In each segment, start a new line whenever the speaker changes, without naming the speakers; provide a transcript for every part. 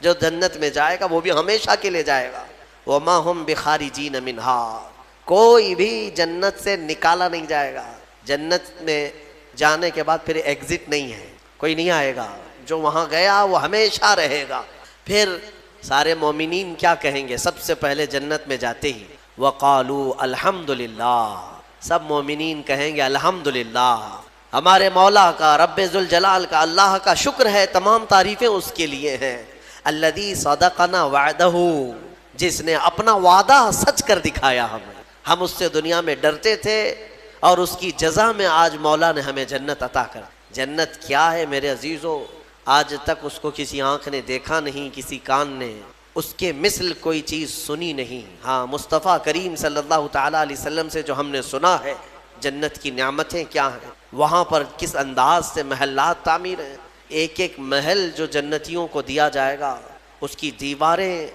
جو جنت میں جائے گا وہ بھی ہمیشہ کے لیے جائے گا. وما ہم بخارجین منہا، کوئی بھی جنت سے نکالا نہیں جائے گا. جنت میں جانے کے بعد پھر ایگزٹ نہیں ہے، کوئی نہیں آئے گا. جو وہاں گیا وہ ہمیشہ رہے گا. پھر سارے مومنین کیا کہیں گے؟ سب سے پہلے جنت میں جاتے ہی وقالوا الحمدللہ، سب مومنین کہیں گے الحمدللہ، ہمارے مولا کا، رب ذوالجلال کا، اللہ کا شکر ہے، تمام تعریفیں اس کے لیے ہیں. الذی صدقنا وعدہ، جس نے اپنا وعدہ سچ کر دکھایا ہمیں. ہم اس سے دنیا میں ڈرتے تھے اور اس کی جزا میں آج مولا نے ہمیں جنت عطا کر. جنت کیا ہے میرے عزیزو؟ آج تک اس کو کسی آنکھ نے دیکھا نہیں، کسی کان نے اس کے مثل کوئی چیز سنی نہیں. ہاں، مصطفیٰ کریم صلی اللہ تعالیٰ علیہ وسلم سے جو ہم نے سنا ہے جنت کی نعمتیں کیا ہیں، وہاں پر کس انداز سے محلات تعمیر ہیں. ایک ایک محل جو جنتیوں کو دیا جائے گا، اس کی دیواریں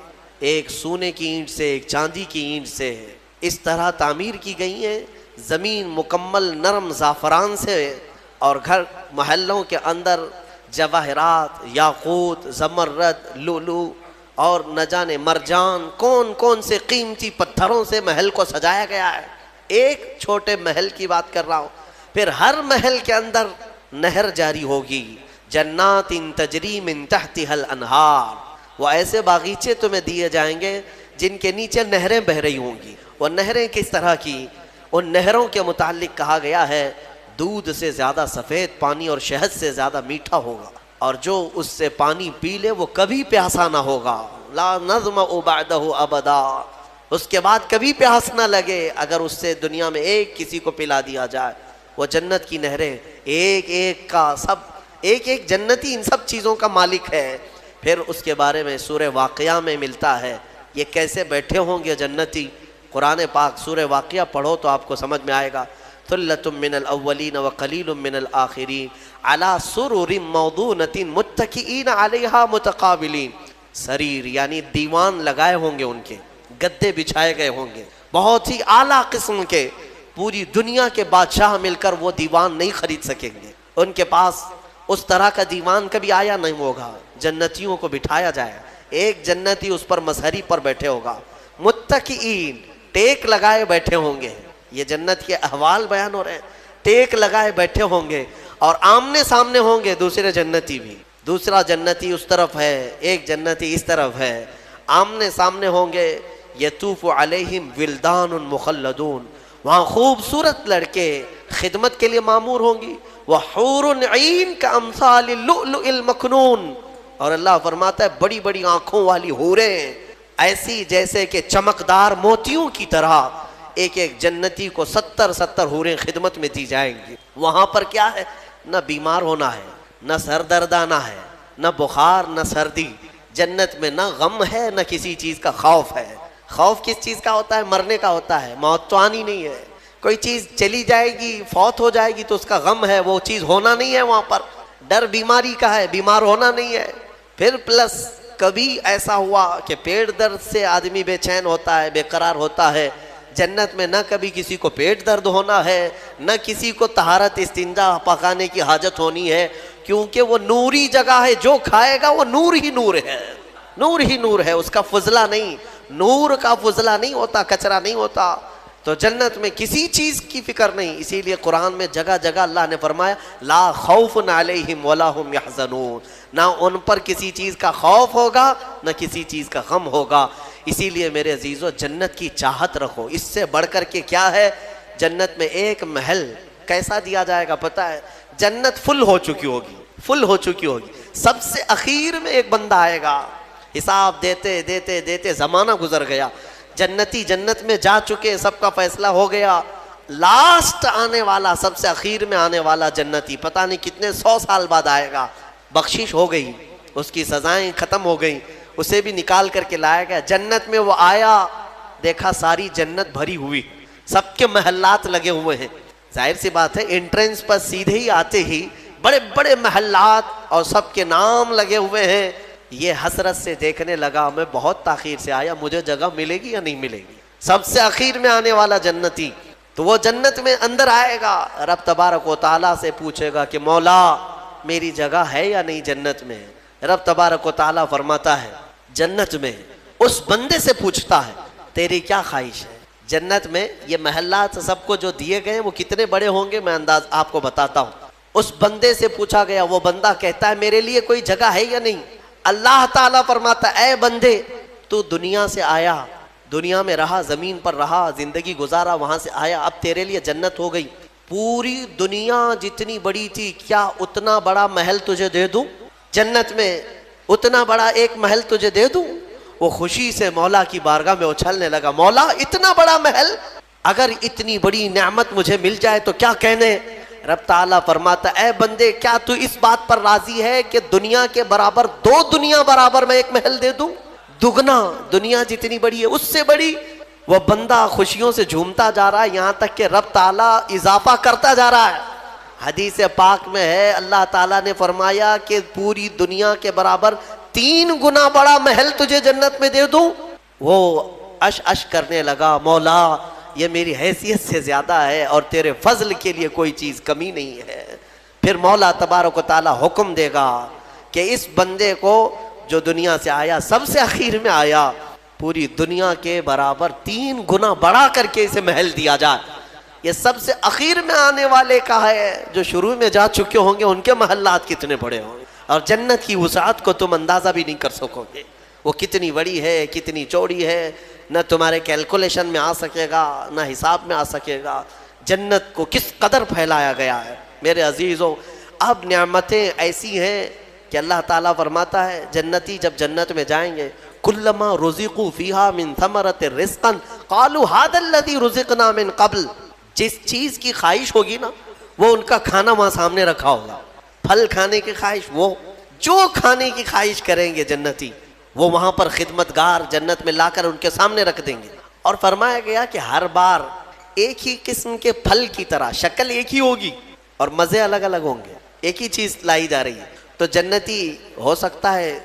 ایک سونے کی اینٹ سے، ایک چاندی کی اینٹ سے اس طرح تعمیر کی گئی ہیں. زمین مکمل نرم زعفران سے، اور گھر محلوں کے اندر جواہرات، یاقوت، زمرد، لؤلؤ اور نہ جانے مرجان، کون کون سے قیمتی پتھروں سے محل کو سجایا گیا ہے. ایک چھوٹے محل کی بات کر رہا ہوں. پھر ہر محل کے اندر نہر جاری ہوگی. جنات تجری من تحتها الانہار، وہ ایسے باغیچے تمہیں دیے جائیں گے جن کے نیچے نہریں بہہ رہی ہوں گی. وہ نہریں کس طرح کی؟ ان نہروں کے متعلق کہا گیا ہے دودھ سے زیادہ سفید پانی اور شہد سے زیادہ میٹھا ہوگا، اور جو اس سے پانی پی لے وہ کبھی پیاسا نہ ہوگا. لا نظمأ بعدہ ابدا، اس کے بعد کبھی پیاس نہ لگے اگر اس سے دنیا میں ایک کسی کو پلا دیا جائے. وہ جنت کی نہریں، ایک ایک کا سب، ایک ایک جنتی ان سب چیزوں کا مالک ہے. پھر اس کے بارے میں سورہ واقعہ میں ملتا ہے یہ کیسے بیٹھے ہوں گے جنتی. قرآن پاک سورہ واقعہ پڑھو تو آپ کو سمجھ میں آئے گا. ثلۃ من الاولین وقلیل من الآخرین علی سرر موضونۃ متکئین علیہا متقابلین. سریر یعنی دیوان لگائے ہوں گے، ان کے گدے بچھائے گئے ہوں گے بہت ہی اعلیٰ قسم کے. پوری دنیا کے بادشاہ مل کر وہ دیوان نہیں خرید سکیں گے. ان کے پاس اس طرح کا دیوان کبھی آیا نہیں ہوگا. جنتیوں کو بٹھایا جائے، ایک جنتی اس پر مظہری پر بیٹھے ہوگا. متکئین، ٹیک لگائے بیٹھے ہوں گے. یہ جنت کے احوال بیان ہو رہے ہیں. ٹیک لگائے بیٹھے ہوں گے اور آمنے سامنے ہوں گے دوسرے جنتی بھی. دوسرا جنتی اس طرف ہے، ایک جنتی اس طرف ہے، آمنے سامنے ہوں گے. یطوف علیہم ولدان مخلدون، وہاں خوبصورت لڑکے خدمت کے لیے معمور ہوں گی. وحور عین کامثال اللؤلؤ المکنون، اور اللہ فرماتا ہے بڑی بڑی آنکھوں والی حوریں ایسی جیسے کہ چمکدار موتیوں کی طرح. ایک ایک جنتی کو 70 حوریں خدمت میں دی جائیں گی. وہاں پر کیا ہے؟ نہ بیمار ہونا ہے، نہ سر درد آنا ہے، نہ بخار، نہ سردی. جنت میں نہ غم ہے نہ کسی چیز کا خوف ہے. خوف کس چیز کا ہوتا ہے؟ مرنے کا ہوتا ہے. موت تو آنی نہیں ہے. کوئی چیز چلی جائے گی، فوت ہو جائے گی تو اس کا غم ہے، وہ چیز ہونا نہیں ہے وہاں پر. ڈر بیماری کا ہے، بیمار ہونا نہیں ہے. پھر پلس کبھی ایسا ہوا کہ پیٹ درد سے آدمی بے چین ہوتا ہے، بے قرار ہوتا ہے. جنت میں نہ کبھی کسی کو پیٹ درد ہونا ہے، نہ کسی کو طہارت استنجا پکانے کی حاجت ہونی ہے، کیونکہ وہ نوری جگہ ہے. جو کھائے گا وہ نور ہی نور ہے، نور ہی نور ہے. اس کا فضلہ نہیں، نور کا فضلہ نہیں ہوتا، کچرا نہیں ہوتا. تو جنت میں کسی چیز کی فکر نہیں. اسی لیے قرآن میں جگہ جگہ اللہ نے فرمایا لا خوف علیہم ولا هم یحزنون، نہ ان پر کسی چیز کا خوف ہوگا نہ کسی چیز کا غم ہوگا. اسی لیے میرے عزیزو جنت کی چاہت رکھو. اس سے بڑھ کر کے کیا ہے؟ جنت میں ایک محل کیسا دیا جائے گا پتہ ہے؟ جنت فل ہو چکی ہوگی، فل ہو چکی ہوگی. سب سے اخیر میں ایک بندہ آئے گا، حساب دیتے دیتے دیتے زمانہ گزر گیا. جنتی جنت میں جا چکے، سب کا فیصلہ ہو گیا. لاسٹ آنے والا، سب سے اخیر میں آنے والا جنتی پتہ نہیں کتنے 100 سال بعد آئے گا. بخشش ہو گئی، اس کی سزائیں ختم ہو گئیں، اسے بھی نکال کر کے لایا گیا. جنت میں وہ آیا، دیکھا ساری جنت بھری ہوئی، سب کے محلات لگے ہوئے ہیں. ظاہر سی بات ہے انٹرنس پر سیدھے ہی آتے ہی بڑے بڑے محلات اور سب کے نام لگے ہوئے ہیں. یہ حسرت سے دیکھنے لگا میں بہت تاخیر سے آیا، مجھے جگہ ملے گی یا نہیں ملے گی. سب سے اخیر میں آنے والا جنتی تو وہ جنت میں اندر آئے گا، رب تبارک و تعالیٰ سے پوچھے گا کہ مولا میری جگہ ہے یا نہیں جنت میں. رب تبارک و تعالیٰ فرماتا ہے جنت میں اس بندے سے پوچھتا ہے تیری کیا خواہش ہے. جنت میں یہ محلات سب کو جو دیے گئے وہ کتنے بڑے ہوں گے میں انداز آپ کو بتاتا ہوں. اس بندے سے پوچھا گیا, وہ بندہ کہتا ہے میرے لیے کوئی جگہ ہے یا نہیں. اللہ تعالیٰ فرماتا ہے اے بندے تو دنیا سے آیا, دنیا میں رہا, زمین پر رہا, زندگی گزارا, وہاں سے آیا, اب تیرے لیے جنت ہو گئی. پوری دنیا جتنی بڑی تھی کیا اتنا بڑا محل تجھے دے دوں جنت میں, اتنا بڑا ایک محل تجھے دے دوں. وہ خوشی سے مولا کی بارگاہ میں اچھلنے لگا, مولا اتنا بڑا محل, اگر اتنی بڑی نعمت مجھے مل جائے تو کیا کہنے. رب تعالیٰ فرماتا اے بندے کیا تو اس بات پر راضی ہے کہ دنیا کے برابر 2 دنیا برابر میں ایک محل دے دوں, دگنا, دنیا جتنی بڑی ہے اس سے بڑی. وہ بندہ خوشیوں سے جھومتا جا رہا ہے یہاں تک کہ رب تعالیٰ اضافہ کرتا جا رہا ہے. حدیث پاک میں ہے اللہ تعالیٰ نے فرمایا کہ پوری دنیا کے برابر 3 گنا بڑا محل تجھے جنت میں دے دوں. وہ اش کرنے لگا, مولا یہ میری حیثیت سے زیادہ ہے اور تیرے فضل کے لیے کوئی چیز کمی نہیں ہے. پھر مولا تبارک و تعالیٰ حکم دے گا کہ اس بندے کو جو دنیا سے آیا سب سے اخیر میں آیا, پوری دنیا کے برابر 3 گنا بڑا کر کے اسے محل دیا جائے. یہ سب سے اخیر میں آنے والے کا ہے, جو شروع میں جا چکے ہوں گے ان کے محلات کتنے بڑے ہوں گے, اور جنت کی وسعت کو تم اندازہ بھی نہیں کر سکو گے. وہ کتنی بڑی ہے, کتنی چوڑی ہے, نہ تمہارے کیلکولیشن میں آ سکے گا, نہ حساب میں آ سکے گا. جنت کو کس قدر پھیلایا گیا ہے میرے عزیزوں. اب نعمتیں ایسی ہیں کہ اللہ تعالیٰ فرماتا ہے جنتی جب جنت میں جائیں گے کلما رزقوا فیہا من ثمرۃ رزقا قالوا ھذا الذی رزقنا من قبل. جس چیز کی خواہش ہوگی نا وہ ان کا کھانا وہاں سامنے رکھا ہوگا. پھل کھانے کی خواہش, وہ جو کھانے کی خواہش کریں گے جنتی وہ وہاں پر خدمتگار جنت میں لا کر ان کے سامنے رکھ دیں گے. اور فرمایا گیا کہ ہر بار ایک ہی قسم کے پھل کی طرح شکل ایک ہی ہوگی اور مزے الگ الگ ہوں گے, ایک ہی چیز لائی جا رہی ہے. تو جنتی ہو سکتا ہے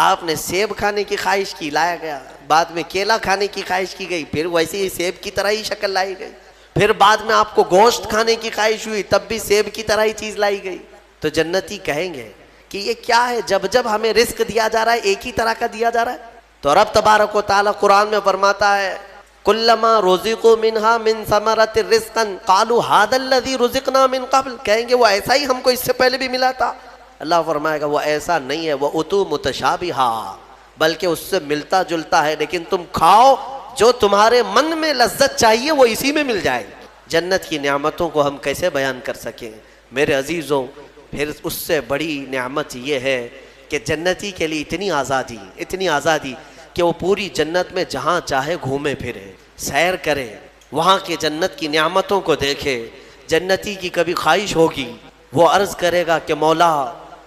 آپ نے سیب کھانے کی خواہش کی, لایا گیا, بعد میں کیلا کھانے کی خواہش کی گئی, پھر ویسے ہی سیب کی طرح ہی شکل لائی گئی. پھر بعد میں آپ کو گوشت کھانے کی خواہش ہوئی, تب بھی سیب کی طرح ہی چیز لائی گئی. تو جنتی کہیں گے کہ یہ کیا ہے, جب جب ہمیں رزق دیا جا رہا ہے ایک ہی طرح کا دیا جا رہا ہے. تو رب تبارک و تعالیٰ قرآن میں فرماتا ہے کلما رزقوا منہا من ثمرۃ رزقا قالوا ھذا الذی رزقنا من قبل. کہیں گے وہ ایسا ہی ہم کو اس سے پہلے بھی ملا تھا. اللہ فرمائے گا وہ ایسا نہیں ہے, وہ اتو متشابہا, بلکہ اس سے ملتا جلتا ہے, لیکن تم کھاؤ جو تمہارے من میں لذت چاہیے وہ اسی میں مل جائے. جنت کی نعمتوں کو ہم کیسے بیان کر سکیں میرے عزیزوں. پھر اس سے بڑی نعمت یہ ہے کہ جنتی کے لیے اتنی آزادی کہ وہ پوری جنت میں جہاں چاہے گھومے پھرے, سیر کرے, وہاں کے جنت کی نعمتوں کو دیکھے. جنتی کی کبھی خواہش ہوگی وہ عرض کرے گا کہ مولا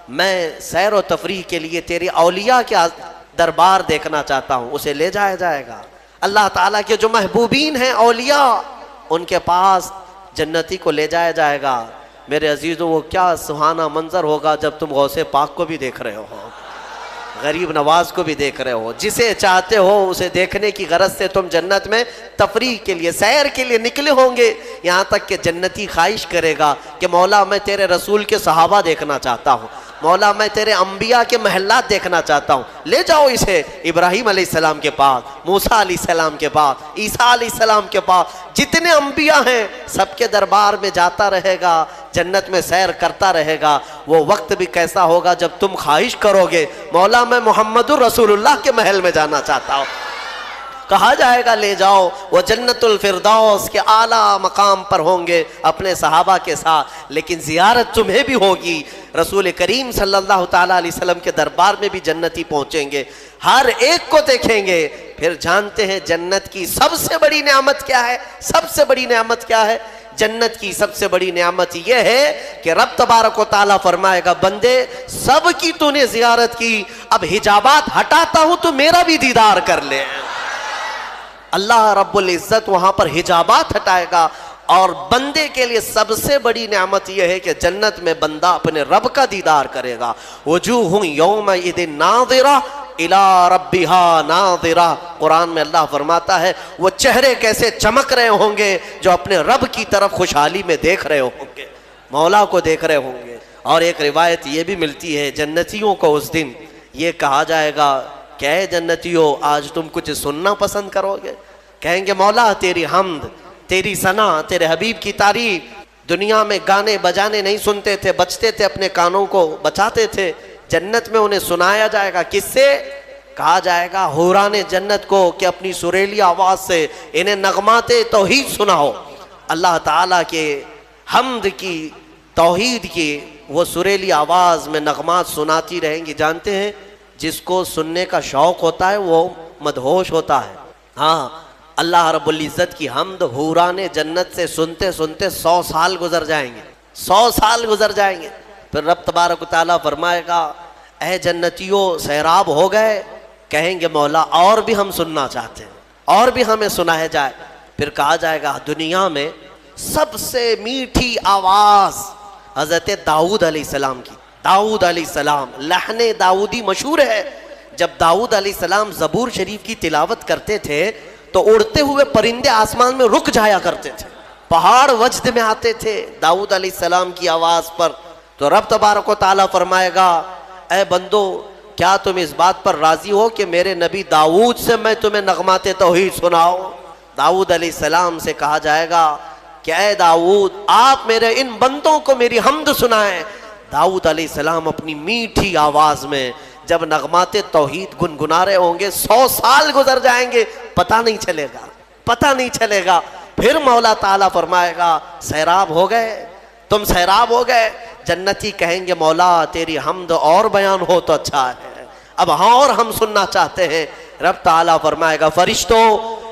میں سیر و تفریح کے لیے تیری اولیاء کے دربار دیکھنا چاہتا ہوں, اسے لے جایا جائے گا. اللہ تعالیٰ کے جو محبوبین ہیں اولیاء ان کے پاس جنتی کو لے جایا جائے گا. میرے عزیزوں وہ کیا سہانا منظر ہوگا جب تم غوث پاک کو بھی دیکھ رہے ہو, غریب نواز کو بھی دیکھ رہے ہو, جسے چاہتے ہو اسے دیکھنے کی غرض سے تم جنت میں تفریح کے لیے سیر کے لیے نکلے ہوں گے. یہاں تک کہ جنتی خواہش کرے گا کہ مولا میں تیرے رسول کے صحابہ دیکھنا چاہتا ہوں, مولا میں تیرے انبیاء کے محلات دیکھنا چاہتا ہوں, لے جاؤ اسے ابراہیم علیہ السلام کے پاس, موسیٰ علیہ السلام کے پاس, عیسیٰ علیہ السلام کے پاس, جتنے انبیاء ہیں سب کے دربار میں جاتا رہے گا, جنت میں سیر کرتا رہے گا. وہ وقت بھی کیسا ہوگا جب تم خواہش کرو گے مولا میں محمد الرسول اللہ کے محل میں جانا چاہتا ہوں, کہا جائے گا لے جاؤ. وہ جنت الفردوس کے اعلیٰ مقام پر ہوں گے اپنے صحابہ کے ساتھ, لیکن زیارت تمہیں بھی ہوگی. رسول کریم صلی اللہ تعالیٰ علیہ وسلم کے دربار میں بھی جنتی پہنچیں گے, ہر ایک کو دیکھیں گے. پھر جانتے ہیں جنت کی سب سے بڑی نعمت کیا ہے, سب سے بڑی نعمت کیا ہے. جنت کی سب سے بڑی نعمت یہ ہے کہ رب تبارک و تعالیٰ فرمائے گا بندے سب کی تو نے زیارت کی, اب حجابات ہٹاتا ہوں تو میرا بھی دیدار کر لے. اللہ رب العزت وہاں پر حجابات ہٹائے گا. اور بندے کے لیے سب سے بڑی نعمت یہ ہے کہ جنت میں بندہ اپنے رب کا دیدار کرے گا. وجوہ یومئذ ناظرہ الی ربہا ناظرہ. قرآن میں اللہ فرماتا ہے وہ چہرے کیسے چمک رہے ہوں گے جو اپنے رب کی طرف خوشحالی میں دیکھ رہے ہوں گے, مولا کو دیکھ رہے ہوں گے. اور ایک روایت یہ بھی ملتی ہے جنتیوں کو اس دن یہ کہا جائے گا کہ اے جنتیوں آج تم کچھ سننا پسند کرو گے؟ کہیں گے مولا تیری حمد، تیری ثنا، تیرے حبیب کی تعریف۔ دنیا میں گانے بجانے نہیں سنتے تھے، بچتے تھے، اپنے کانوں کو بچاتے تھے، جنت میں انہیں سنایا جائے گا۔ کس سے؟ کہا جائے گا حوران جنت کو کہ اپنی سریلی آواز سے انہیں نغمات توحید سناؤ۔ اللہ تعالیٰ کے حمد کی، توحید کی وہ سریلی آواز میں نغمات سناتی رہیں گی۔ جانتے ہیں جس کو سننے کا شوق ہوتا ہے وہ مدہوش ہوتا ہے۔ ہاں، اللہ رب العزت کی حمد حوران جنت سے سنتے سنتے 100 سال گزر جائیں گے، 100 سال گزر جائیں گے۔ پھر رب تبارک و تعالیٰ فرمائے گا اے جنتیوں سیراب ہو گئے؟ کہیں گے مولا اور بھی ہم سننا چاہتے ہیں، اور بھی ہمیں سنایا جائے۔ پھر کہا جائے گا دنیا میں سب سے میٹھی آواز حضرت داؤد علیہ السلام کی۔ داؤد علیہ السلام، لحن داؤدی مشہور ہے۔ جب داؤد علیہ السلام زبور شریف کی تلاوت کرتے تھے تو اڑتے ہوئے پرندے آسمان میں رک جایا کرتے تھے، پہاڑ وجد میں آتے تھے داؤد علیہ السلام کی آواز پر۔ تو رب تبارک و تعالیٰ فرمائے گا اے بندو کیا تم اس بات پر راضی ہو کہ میرے نبی داؤد سے میں تمہیں نغمات توحید سناؤں؟ داؤد علیہ السلام سے کہا جائے گا کہ اے داؤد آپ میرے ان بندوں کو میری حمد سنائیں۔ داؤد علیہ السلام اپنی میٹھی آواز میں جب نغمات توحید گنگنا رہے ہوں گے، 100 سال گزر جائیں گے، پتہ نہیں چلے گا، پتہ نہیں چلے گا۔ پھر مولا تعالیٰ فرمائے گا سیراب ہو گئے، تم سیراب ہو گئے؟ جنتی کہیں گے مولا تیری حمد اور بیان ہو تو اچھا ہے، اب ہاں اور ہم سننا چاہتے ہیں۔ رب تعالیٰ فرمائے گا فرشتوں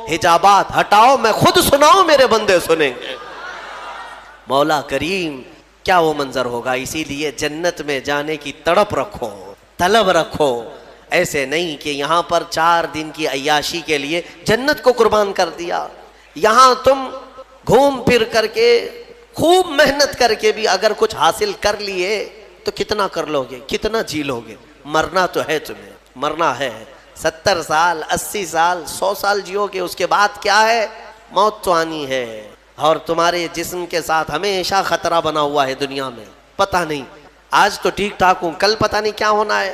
حجابات ہٹاؤ، میں خود سناؤں میرے بندے سنیں گے۔ مولا کریم کیا وہ منظر ہوگا۔ اسی لیے جنت میں جانے کی تڑپ رکھو، طلب رکھو۔ ایسے نہیں کہ یہاں پر 4 دن کی عیاشی کے لیے جنت کو قربان کر دیا۔ یہاں تم گھوم پھر کر کے خوب محنت کر کے بھی اگر کچھ حاصل کر لیے تو کتنا کر لو گے، کتنا جی لو گے؟ مرنا تو ہے، تمہیں مرنا ہے۔ 70 سال 80 سال 100 سال جیو گے، اس کے بعد کیا ہے؟ موت تو آنی ہے۔ اور تمہارے جسم کے ساتھ ہمیشہ خطرہ بنا ہوا ہے دنیا میں، پتہ نہیں آج تو ٹھیک ٹھاک ہوں، کل پتہ نہیں کیا ہونا ہے۔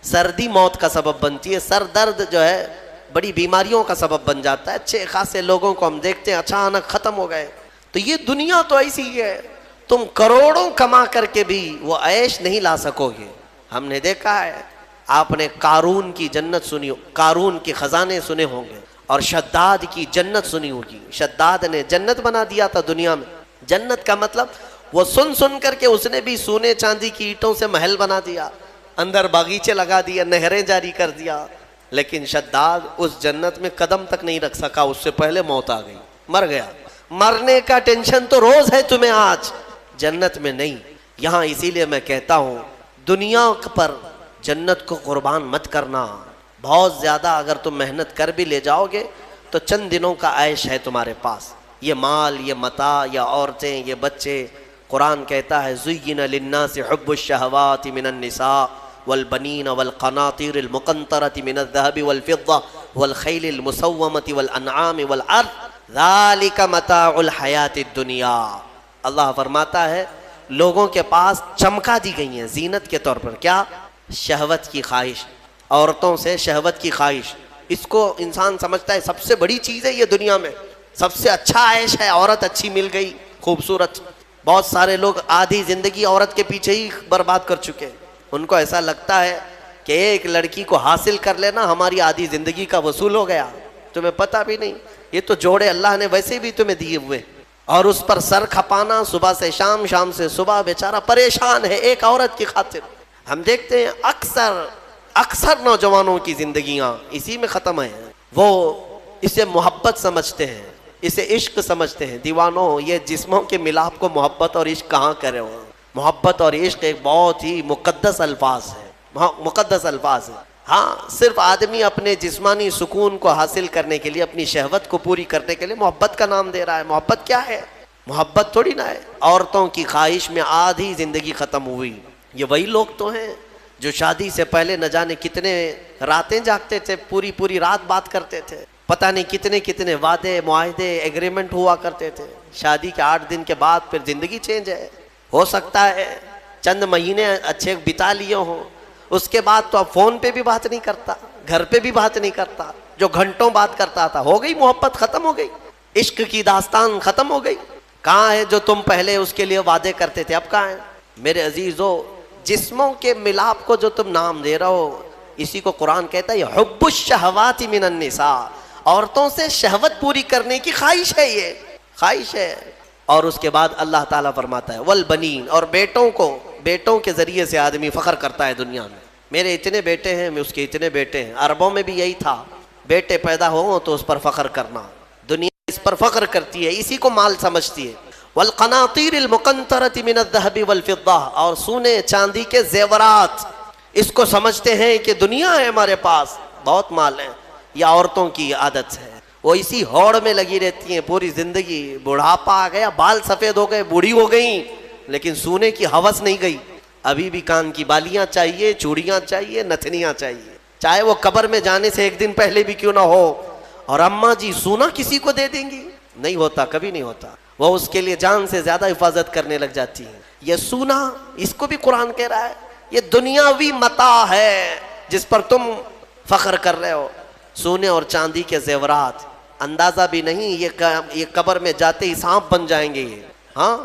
سردی موت کا سبب بنتی ہے، سر درد جو ہے بڑی بیماریوں کا سبب بن جاتا ہے۔ اچھے خاصے لوگوں کو ہم دیکھتے ہیں اچانک ختم ہو گئے۔ تو یہ دنیا تو ایسی ہی ہے، تم کروڑوں کما کر کے بھی وہ عیش نہیں لا سکو گے۔ ہم نے دیکھا ہے، آپ نے قارون کی جنت سنی، قارون کے خزانے سنے ہوں گے، اور شداد کی جنت سنی ہوگی۔ شداد نے جنت بنا دیا تھا دنیا میں۔ جنت کا مطلب وہ سن کر کے اس نے بھی سونے چاندی کی اینٹوں سے محل بنا دیا، اندر باغیچے لگا دیا، نہریں جاری کر دیا، لیکن شداد اس جنت میں قدم تک نہیں رکھ سکا، اس سے پہلے موت آ گئی، مر گیا۔ مرنے کا ٹینشن تو روز ہے تمہیں آج، جنت میں نہیں۔ یہاں اسی لیے میں کہتا ہوں دنیا پر جنت کو قربان مت کرنا۔ بہت زیادہ اگر تم محنت کر بھی لے جاؤ گے تو چند دنوں کا عیش ہے تمہارے پاس، یہ مال، یہ متاع، یا عورتیں، یہ بچے۔ قرآن کہتا ہے زُيِّنَ لِلنَّاسِ حُبُّ الشَّهَوَاتِ مِنَ النِّسَاءِ وَالْبَنِينَ وَالْقَنَاطِيرِ الْمُقَنطَرَةِ مِنَ الذَّهَبِ وَالْفِضَّةِ وَالْخَيْلِ الْمُسَوَّمَةِ وَالْأَنْعَامِ وَالْحَرْثِ ذَلِكَ مَتَاعُ الْحَيَاةِ الدُّنْيَا۔ اللہ فرماتا ہے لوگوں کے پاس چمکا دی گئی ہیں زینت کے طور پر، کیا؟ شہوت کی خواہش، عورتوں سے شہوت کی خواہش۔ اس کو انسان سمجھتا ہے سب سے بڑی چیز ہے یہ دنیا میں، سب سے اچھا عیش ہے، عورت اچھی مل گئی، خوبصورت۔ بہت سارے لوگ آدھی زندگی عورت کے پیچھے ہی برباد کر چکے، ان کو ایسا لگتا ہے کہ ایک لڑکی کو حاصل کر لینا ہماری آدھی زندگی کا وصول ہو گیا۔ تمہیں پتہ بھی نہیں، یہ تو جوڑے اللہ نے ویسے بھی تمہیں دیے ہوئے، اور اس پر سر کھپانا صبح سے شام، شام سے صبح، بیچارہ پریشان ہے ایک عورت کی خاطر۔ ہم دیکھتے ہیں اکثر نوجوانوں کی زندگیاں اسی میں ختم ہیں۔ وہ اسے محبت سمجھتے ہیں، اسے عشق سمجھتے ہیں۔ دیوانوں، یہ جسموں کے ملاپ کو محبت اور عشق کہاں کرے ہو؟ محبت اور عشق ایک بہت ہی مقدس الفاظ ہے، مقدس الفاظ ہے۔ ہاں، صرف آدمی اپنے جسمانی سکون کو حاصل کرنے کے لیے، اپنی شہوت کو پوری کرنے کے لیے محبت کا نام دے رہا ہے۔ محبت کیا ہے؟ محبت تھوڑی نہ ہے۔ عورتوں کی خواہش میں آدھی زندگی ختم ہوئی۔ یہ وہی لوگ تو ہیں جو شادی سے پہلے نہ جانے کتنے راتیں جاگتے تھے، پوری رات بات کرتے تھے، پتہ نہیں کتنے وعدے، معاہدے، ایگریمنٹ ہوا کرتے تھے۔ شادی کے 8 دن کے بعد پھر زندگی چینج ہے۔ ہو سکتا ہے چند مہینے اچھے بتا لیے ہوں، اس کے بعد تو اب فون پہ بھی بات نہیں کرتا، گھر پہ بھی بات نہیں کرتا، جو گھنٹوں بات کرتا تھا ہو گئی محبت ختم ہو گئی، عشق کی داستان ختم ہو گئی. کہاں ہے جو تم پہلے اس کے لیے وعدے کرتے تھے، اب کہاں ہے؟ میرے عزیزو، جسموں کے ملاپ کو جو تم نام دے رہے ہو، اسی کو قرآن کہتا ہے یہ حب الشہوات من النساء، عورتوں سے شہوت پوری کرنے کی خواہش ہے، یہ خواہش ہے. اور اس کے بعد اللہ تعالیٰ فرماتا ہے والبنین، اور بیٹوں کے ذریعے سے آدمی فخر کرتا ہے دنیا میں، میرے اتنے بیٹے ہیں، میں اس کے اتنے بیٹے ہیں. عربوں میں بھی یہی تھا، بیٹے پیدا ہوں تو اس پر فخر کرنا، دنیا اس پر فخر کرتی ہے، اسی کو مال سمجھتی ہے. والقناطیر المقنطرۃ من الذهب والفضہ، اور سونے چاندی کے زیورات، اس کو سمجھتے ہیں کہ دنیا ہے ہمارے پاس، بہت مال ہے. یہ عورتوں کی عادت ہے، وہ اسی ہوڑ میں لگی رہتی ہیں پوری زندگی. بڑھاپا آ گیا، بال سفید ہو گئے، بوڑھی ہو گئیں، لیکن سونے کی ہوس نہیں گئی. ابھی بھی کان کی بالیاں چاہیے، چوڑیاں چاہیے، نتھنیاں چاہیے، چاہے وہ قبر میں جانے سے ایک دن پہلے بھی کیوں نہ ہو. اور اماں جی سونا کسی کو دے دیں گی؟ نہیں ہوتا، کبھی نہیں ہوتا. وہ اس کے لیے جان سے زیادہ حفاظت کرنے لگ جاتی ہیں. یہ سونا، اس کو بھی قرآن کہہ رہا ہے یہ دنیاوی متاع ہے جس پر تم فخر کر رہے ہو. سونے اور چاندی کے زیورات، اندازہ بھی نہیں یہ قبر میں جاتے ہی سانپ بن جائیں گے یہ. ہاں،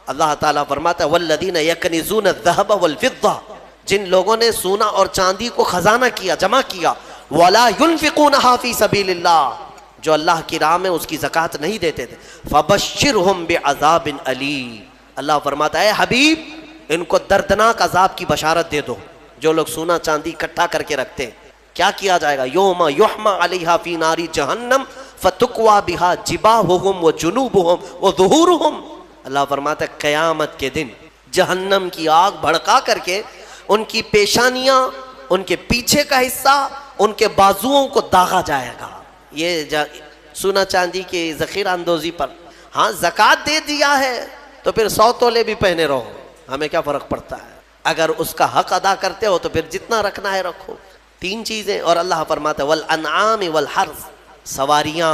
اللہ تعالیٰ فرماتا ہے والذین یکنزون الذهب والفضہ، جن لوگوں نے سونا اور چاندی کو خزانہ کیا، جمع کیا، ولا ينفقونها فی سبیل اللہ، جو اللہ کی راہ میں اس کی زکوٰۃ نہیں دیتے تھے، فبشرهم بعذاب علیم، اللہ فرماتا ہے حبیب ان کو دردناک عذاب کی بشارت دے دو. جو لوگ سونا چاندی اکٹھا کر کے رکھتے ہیں، کیا کیا جائے گا؟ یوم یحمى علیہا فی نار جہنم فتکوی بہا جباہہم وجنوبہم وظہورہم. اللہ فرماتا ہے قیامت کے دن جہنم کی آگ بھڑکا کر کے ان کی پیشانیاں، ان کے پیچھے کا حصہ، ان کے بازوؤں کو داغا جائے گا. یہ سونا چاندی کی ذخیرہ اندوزی پر. ہاں زکوٰۃ دے دیا ہے تو پھر 100 تولے بھی پہنے رہو، ہمیں کیا فرق پڑتا ہے؟ اگر اس کا حق ادا کرتے ہو تو پھر جتنا رکھنا ہے رکھو. 3 چیزیں. اور اللہ فرماتا ہے والانعام والحرث، سواریاں،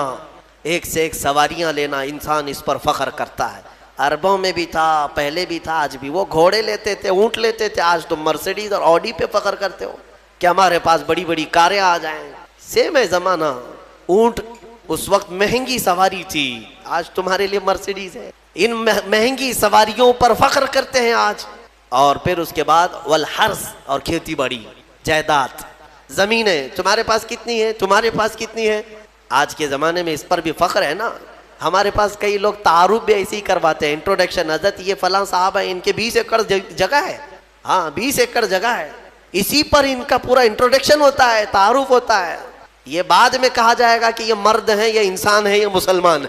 ایک سے ایک سواریاں لینا، انسان اس پر فخر کرتا ہے. عربوں میں بھی تھا، پہلے بھی تھا، آج بھی. وہ گھوڑے لیتے تھے، اونٹ لیتے تھے. آج تم مرسیڈیز اور آڈی پہ فخر کرتے ہو کہ ہمارے پاس بڑی بڑی کاریں آ جائیں. سیم ہے زمانہ. اونٹ اس وقت مہنگی سواری تھی، آج تمہارے لیے مرسیڈیز ہے. ان مہنگی سواریوں پر فخر کرتے ہیں آج. اور پھر اس کے بعد والحرث، اور کھیتی باڑی، جائیداد، زمینیں. تمہارے پاس کتنی ہے؟ تمہارے پاس کتنی ہے؟ آج کے زمانے میں اس پر بھی فخر ہے نا. ہمارے پاس کئی لوگ تعارف بھی ایسے ہی کرواتے ہیں، انٹروڈکشن، حضرت یہ فلاں صاحب ہے، ان کے 20 ایکڑ جگہ ہے. ہاں 20 ایکڑ جگہ ہے، اسی پر ان کا پورا انٹروڈکشن ہوتا ہے، تعارف ہوتا ہے. یہ بعد میں کہا جائے گا کہ یہ مرد ہیں، یہ انسان ہے، یہ مسلمان